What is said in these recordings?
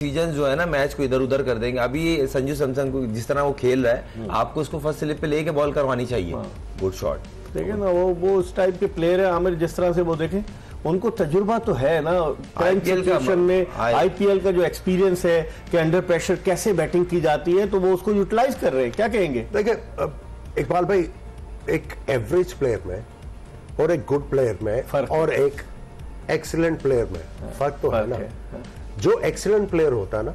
Decision जो है ना मैच को इधर उधर कर देंगे। अभी संजू सैमसन को जिस तरह वो खेल रहा है, आपको उसको फर्स्ट स्लिप पे लेके बॉल करवानी चाहिए। गुड शॉट देखे ना, वो उस टाइप के प्लेयर है आमिर, जिस तरह से वो देखें, उनको तजुर्बा तो है ना सिचुएशन में, आईपीएल का जो एक्सपीरियंस है कि अंडर प्रेशर कैसे बैटिंग की जाती है, तो वो उसको यूटिलाइज कर रहे हैं। क्या कहेंगे? देखिए इकबाल भाई, एक एवरेज प्लेयर में और एक गुड प्लेयर में और एक एक्सीलेंट प्लेयर में फर्क तो है ना। जो एक्सीलेंट प्लेयर होता है ना,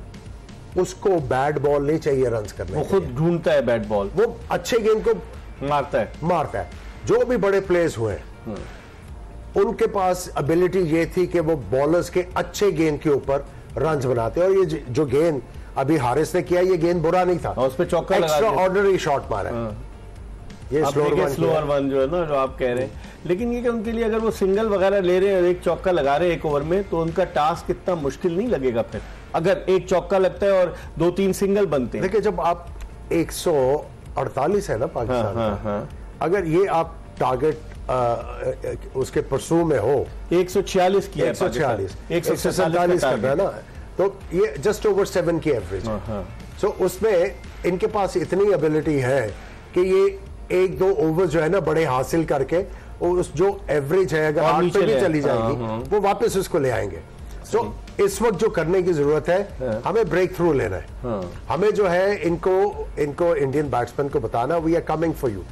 उसको बैट बॉल नहीं चाहिए रन्स करने, वो खुद ढूंढता है बैट बॉल, वो अच्छे गेंद को मारता है। जो भी बड़े प्लेयर्स हुए उनके पास एबिलिटी ये थी कि वो बॉलर्स के अच्छे गेंद के ऊपर रन्स बनाते। और ये जो गेंद अभी हारिस ने किया, ये गेंद बुरा नहीं था, उस पे चौका लगा, एक्स्ट्रा ऑर्डिनरी शॉट मारा। ये स्लोअर वन जो है ना, जो आप कह रहे हैं। लेकिन ये कि उनके लिए अगर वो सिंगल वगैरह ले रहे हैं, एक चौका लगा रहे हैं एक ओवर में, तो उनका टास्क इतना मुश्किल नहीं लगेगा फिर, अगर एक चौका लगता है और 2-3 सिंगल बनते हैं। देखिए, जब आप 148 है ना पाकिस्तान का, अगर ये आप टारगेट उसके परसू में हो, 146 किया, 146 147 करना है ना, तो ये जस्ट ओवर 7 की एवरेज। सो उसमें इनके पास इतनी एबिलिटी है कि ये 1-2 ओवर जो है ना बड़े हासिल करके उस जो एवरेज है, अगर 8 पे भी चली जाएगी, वो वापस उसको ले आएंगे। तो इस वक्त जो करने की जरूरत है, हमें ब्रेक थ्रू लेना है। हमें जो है इनको इंडियन बैट्समैन को बताना, we are coming for you.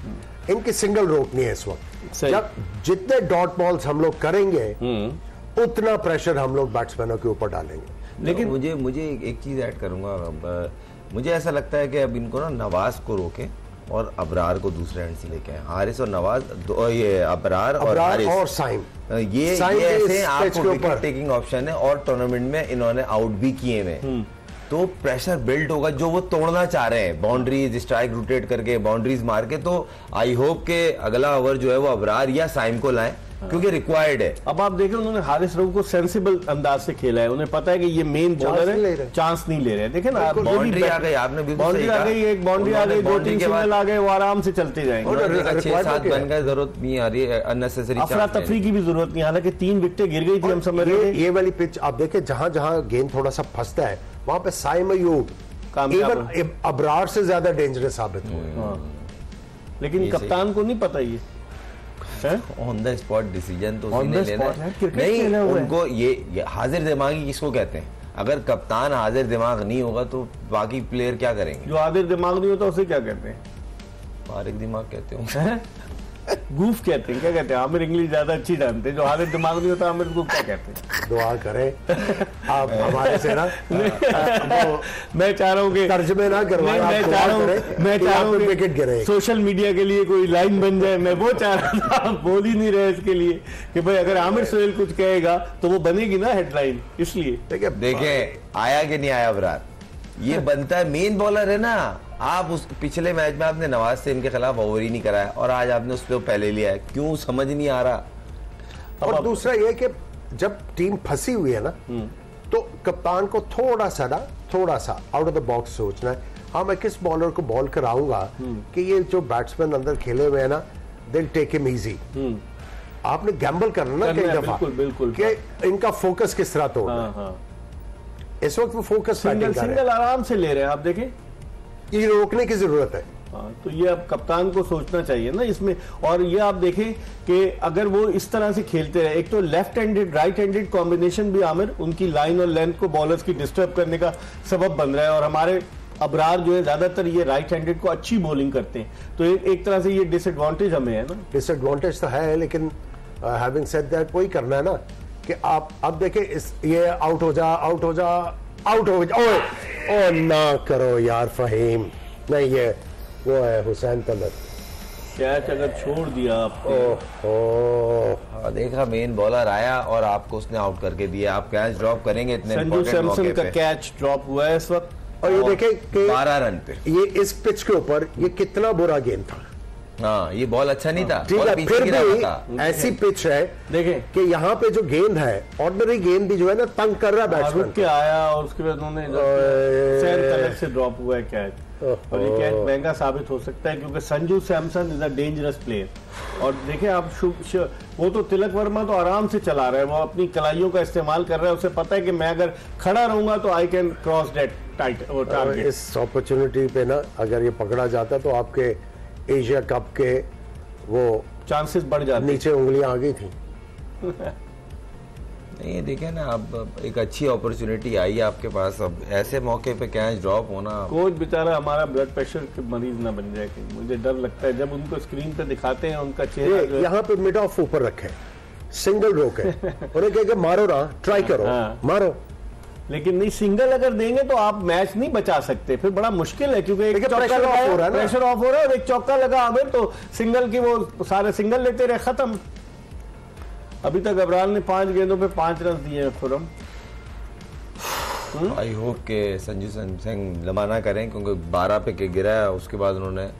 इनकी सिंगल रोकनी है इस वक्त। जब जितने डॉट बॉल्स हम लोग करेंगे, उतना प्रेशर हम लोग बैट्समैनों के ऊपर डालेंगे। लेकिन मुझे एक चीज ऐड करूंगा, मुझे ऐसा लगता है कि अब इनको ना नवाज को रोके और अबरार को दूसरे एंड से लेके आए। हारिस और नवाज, ये अबरार और हारिस और साइम, ये ऐसे आपको विकेट टेकिंग ऑप्शन है, और टूर्नामेंट में इन्होंने आउट भी किए हुए, तो प्रेशर बिल्ड होगा जो वो तोड़ना चाह रहे हैं, बाउंड्रीज स्ट्राइक रोटेट करके बाउंड्रीज मार के। तो आई होप के अगला ओवर जो है वो अबरार या साइम को लाएं, क्योंकि रिक्वायर्ड है। अब आप देखें, उन्होंने हारिस रऊफ को सेंसिबल अंदाज से खेला है, उन्हें पता है कि ये मेन बॉलर है, चांस नहीं ले रहे। देखें ना, बाउंड्री आ गई, आपने बाउंड्री आ गई, एक बाउंड्री आ गई, 2-3 सिंगल आ गए, वो आराम से चलते जाएंगे। 6-7 रन का जरूरत नहीं आ रही है, अननेसेसरी अफरा तफरी की भी जरूरत नहीं। हालांकि 3 विकेटें गिर गई थी, हम समझ रहे थे। ये वाली पिच आप देखें, जहां जहां गेंद थोड़ा सा फंसता है, वहां पे साइम अयूब अबरार से ज्यादा डेंजरस साबित हुए। लेकिन कप्तान को नहीं पता ये ऑन द स्पॉट डिसीजन तो उसी ने लेना है। नहीं, उनको ये हाजिर दिमागी किसको कहते हैं? अगर कप्तान हाजिर दिमाग नहीं होगा तो बाकी प्लेयर क्या करेंगे? जो हाजिर दिमाग नहीं होता उसे क्या कहते हैं? फारिग दिमाग कहते हो, गूफ कहते हैं, क्या कहते हैं? आमिर इंग्लिश ज्यादा अच्छी जानते हैं। जो हाजिर दिमाग नहीं होता, आमिर को क्या कहते हैं? दुआ करें आप हमारे से ना। मैं चाह रहा हूँ कि तर्जमे ना करवाएं, मैं चाह रहा हूँ विकेट गिरे, सोशल मीडिया के लिए कोई लाइन बन जाए। मैं वो चाह रहा था, आप बोल ही नहीं रहे इसके लिए कि भाई अगर आमिर सोहेल कुछ कहेगा तो वो बनेगी ना हेडलाइन। इसलिए देखिए आया कि नहीं आया अबरार, ये बनता है, मेन बॉलर है ना। आप उस पिछले मैच में आपने नवाज से इनके खिलाफ ओवर ही नहीं कराया, और आज आपने उस पर पहले लिया है, क्यों समझ नहीं आ रहा। और दूसरा ये कि जब टीम फंसी हुई है ना, तो कप्तान को थोड़ा सा आउट ऑफ द बॉक्स सोचना है। हाँ, मैं किस बॉलर को बॉल कराऊंगा कि ये जो बैट्समैन अंदर खेले हुए है ना, they will take him easy. आपने गैम्बल करना ना कई दफा, बिल्कुल कि इनका फोकस किस तरह तोड़ना। इस वक्त वो फोकस सिंगल आराम से ले रहे हैं, आप देखें, ये रोकने की जरूरत है। तो ये अब कप्तान को सोचना चाहिए ना इसमें। और ये आप देखें कि अगर वो इस तरह से खेलते रहे, एक तो left handed right handed combination भी आमिर उनकी लाइन और लेंथ को बॉलर्स की डिस्टर्ब करने का सबब बन रहा है। और हमारे अबरार जो है ज्यादातर ये राइट हैंडेड को अच्छी बॉलिंग करते हैं, तो एक तरह से ये डिसएडवांटेज हमें है ना। डिसएडवांटेज तो है, लेकिन हैविंग सेड दैट वही करना है ना कि आप अब देखें, ये आउट हो जा ओ ना करो यार फहीम, नहीं ये वो है हुसैन तलत, कैच अगर छोड़ दिया आपने। देखा, मेन बॉलर आया और आपको उसने आउट करके दिया। आप कैच ड्रॉप करेंगे इतने संजू सैमसन का कैच ड्रॉप हुआ है इस वक्त, और ये देखें कि 12 रन पे ये इस पिच के ऊपर ये कितना बुरा गेंद था। हाँ, ये बॉल अच्छा नहीं था, ठीक है, फिर भी ऐसी पिच है देखें कि यहाँ पे जो गेंद है, ऑर्डिनरी गेंद भी जो है ना तंग कर रहा है बैट्समैन के आया और उसके बाद उन्होंने से ड्रॉप हुआ है कैच, और ये कैच महंगा साबित हो सकता है क्योंकि Sanju Samson is a dangerous player. और देखिए आप वो तो तिलक वर्मा तो आराम से चला रहा है, वो अपनी कलाइयों का इस्तेमाल कर रहा है, उसे पता है कि मैं अगर खड़ा रहूंगा तो I can cross that target. इस अपॉर्चुनिटी पे ना अगर ये पकड़ा जाता तो आपके एशिया कप के वो चांसेस बढ़ जाते, नीचे उंगलियां आ गई थी। नहीं देखे ना, अब एक अच्छी अपॉर्चुनिटी आई आपके पास, अब ऐसे मौके पे कैच ड्रॉप होना। कोच बेचारा हमारा ब्लड प्रेशर के मरीज ना बन जाए, मुझे डर लगता है जब उनको स्क्रीन पे दिखाते हैं उनका चेहरा। यहाँ पे मिड ऑफ ऊपर रखे, सिंगल रोक है, उन्हें कहेगा मारो ना, ट्राई करो, मारो। लेकिन नहीं, सिंगल अगर देंगे तो आप मैच नहीं बचा सकते, फिर बड़ा मुश्किल है क्योंकि एक प्रेशर ऑफ हो रहा है और एक चौका लगा आमिर, तो सिंगल की वो सारे सिंगल लेते रहे, खत्म। अभी तक अबरार ने 5 गेंदों पे 5 रन दिए हैं खुरम। आई होप के संजू सैमसन लमाना करें क्योंकि 12 पे गिरा है, उसके बाद उन्होंने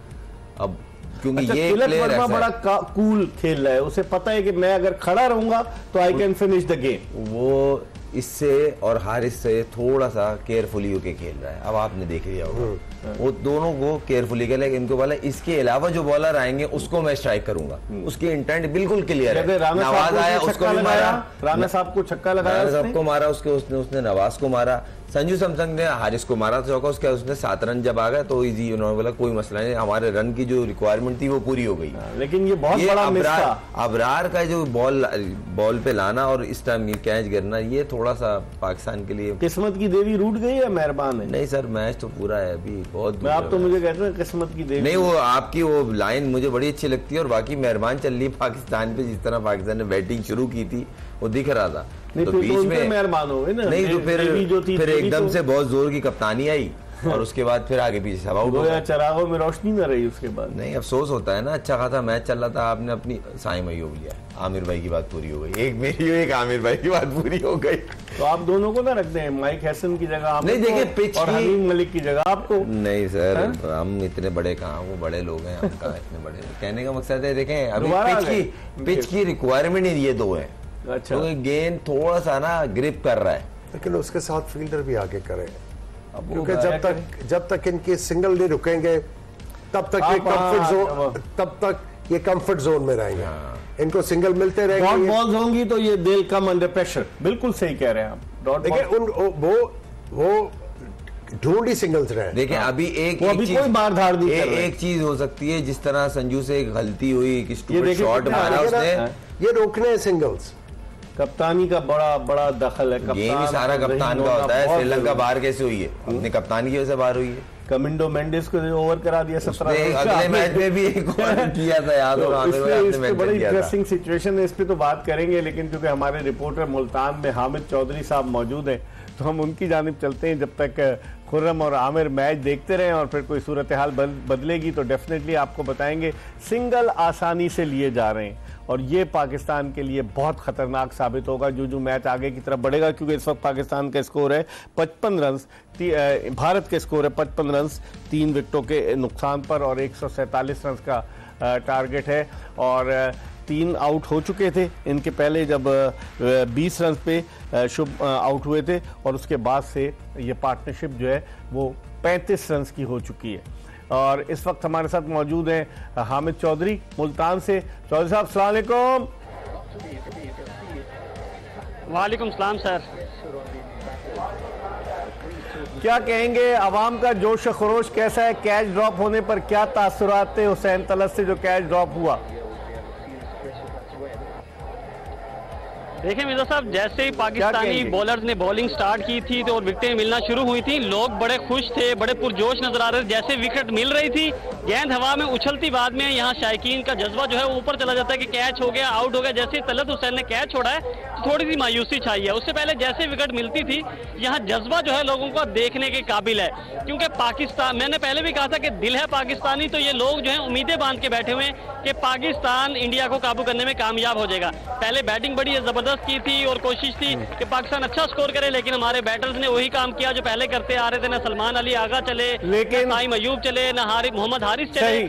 अब क्योंकि ये तिलक वर्मा बड़ा कूल खेल रहा है, उसे पता है कि मैं अगर खड़ा रहूंगा तो I can finish the game. वो इससे और हारिस से थोड़ा सा केयरफुली होके खेल रहा है, अब आपने देख लिया होगा, वो दोनों को केयरफुली खेला, इनको बोला इसके अलावा जो बॉलर आएंगे उसको मैं स्ट्राइक करूंगा, उसकी इंटेंट बिल्कुल क्लियर है। नवाज आया उसको भी मारा, राना साहब को छक्का लगाया, राना साहब को मारा, उसने नवाज को मारा, संजू सैमसन ने हारिस को मारा चौका, उसके उसने 7 रन जब आ गए तो इजी, उन्होंने बोला कोई मसला नहीं, हमारे रन की जो रिक्वायरमेंट थी वो पूरी हो गई। लेकिन ये बहुत बड़ा मिस था, अबरार का जो बॉल पे लाना और इस टाइम कैच गिरना, ये थोड़ा सा पाकिस्तान के लिए किस्मत की देवी रूठ गई है, मेहरबान है। नहीं सर, मैच तो पूरा है अभी, बहुत आप तो मुझे कहते हैं किस्मत की देवी नहीं, वो आपकी वो लाइन मुझे बड़ी अच्छी लगती है और बाकी मेहरबान चल रही है पाकिस्तान पे, जिस तरह पाकिस्तान ने बैटिंग शुरू की थी वो दिख रहा था, तो बीच में मेहरबान हो गए ना, नहीं तो फिर एकदम से बहुत जोर की कप्तानी आई और उसके बाद फिर आगे पीछे सब आउट हो गया, चरागों में रोशनी न रही उसके बाद। नहीं, अफसोस होता है ना, अच्छा खासा मैच चल रहा था, आपने अपनी साइम अय्यूब लिया, आमिर भाई की बात पूरी हो गई, एक मेरी एक आमिर भाई की बात पूरी हो गई, तो आप दोनों को ना रख दें, माइक हैसन की जगह नहीं, देखिए पिच और हमीद मलिक की जगह आपको। नहीं सर, हम इतने बड़े कहाँ, वो बड़े लोग हैं, हम कहाँ इतने बड़े, कहने का मकसद है देखें अभी पिच की रिक्वायरमेंट ही ये दो है, अच्छा तो गेंद थोड़ा सा ना ग्रिप कर रहा है, लेकिन उसके साथ फील्डर भी आगे करे, क्योंकि जब तक इनके सिंगल नहीं रुकेंगे तब तक ये कंफर्ट जोन में रहेंगे, इनको सिंगल मिलते रहेंगे, बॉल्स होंगी तो ये दिल कम अंडर प्रेशर, बिल्कुल सही कह रहे हैं आप। देखिए वो ढूंढ ही सिंगल्स रहे। देखिए अभी कोई मारधाड़ नहीं कर रहे। एक चीज हो सकती है, जिस तरह संजू से एक गलती हुई कि स्टूपिड शॉट मारा उसने, ये रोकने हैं सिंगल्स, कप्तानी का बड़ा दखल है, गेम ही सारा कप्तान का होता है। श्रीलंका बाहर कैसे हुई है, अपनी कप्तानी की वजह से बाहर हुई है। कमिंडो मेंडिस को ओवर करा दिया 17, अगले मैच में भी एक और किया था, याद होगा, बड़ी इंटरेस्टिंग सिचुएशन है, इस पे तो बात करेंगे, लेकिन क्योंकि हमारे रिपोर्टर मुल्तान में हामिद चौधरी साहब मौजूद हैं तो हम उनकी जानिब चलते हैं, जब तक खुर्रम और आमिर मैच देखते रहें और फिर कोई सूरत हाल बदलेगी तो डेफिनेटली आपको बताएंगे। सिंगल आसानी से लिए जा रहे हैं और ये पाकिस्तान के लिए बहुत खतरनाक साबित होगा जो मैच आगे की तरफ बढ़ेगा, क्योंकि इस वक्त पाकिस्तान का स्कोर है 55 रन, भारत के स्कोर है 55 रन 3 विकेटों के नुकसान पर और 147 रन का टारगेट है, और 3 आउट हो चुके थे इनके पहले जब 20 रन पे शुभ आउट हुए थे, और उसके बाद से ये पार्टनरशिप जो है वो 35 रन की हो चुकी है। और इस वक्त हमारे साथ मौजूद हैं हामिद चौधरी मुल्तान से। चौधरी साहब अस्सलाम वालेकुम। वालेकुम सलाम सर। क्या कहेंगे, अवाम का जोश खरोश कैसा है कैच ड्रॉप होने पर, क्या तासुरात थे हुसैन तलत से जो कैच ड्रॉप हुआ? देखिए मिर्जा साहब, जैसे ही पाकिस्तानी बॉलर्स ने बॉलिंग स्टार्ट की थी तो विकेटें मिलना शुरू हुई थी, लोग बड़े खुश थे, बड़े पुरजोश नजर आ रहे थे। जैसे विकेट मिल रही थी, गेंद हवा में उछलती, बाद में यहाँ शायकीन का जज्बा जो है ऊपर चला जाता है कि कैच हो गया, आउट हो गया। जैसे ही तलत हुसैन ने कैच छोड़ा है तो थोड़ी सी मायूसी छाई है। उससे पहले जैसे विकेट मिलती थी, यहाँ जज्बा जो है लोगों को देखने के काबिल है, क्योंकि पाकिस्तान, मैंने पहले भी कहा था कि दिल है पाकिस्तानी, तो ये लोग जो है उम्मीदें बांध के बैठे हुए हैं कि पाकिस्तान इंडिया को काबू करने में कामयाब हो जाएगा। पहले बैटिंग बड़ी जबरदस्त की थी और कोशिश थी कि पाकिस्तान अच्छा स्कोर करे, लेकिन हमारे बैटर्स ने वही काम किया जो पहले करते आ रहे थे। ना सलमान अली आगा चले, लेकिन नाइम अयूब चले, ना मोहम्मद हारिस चले,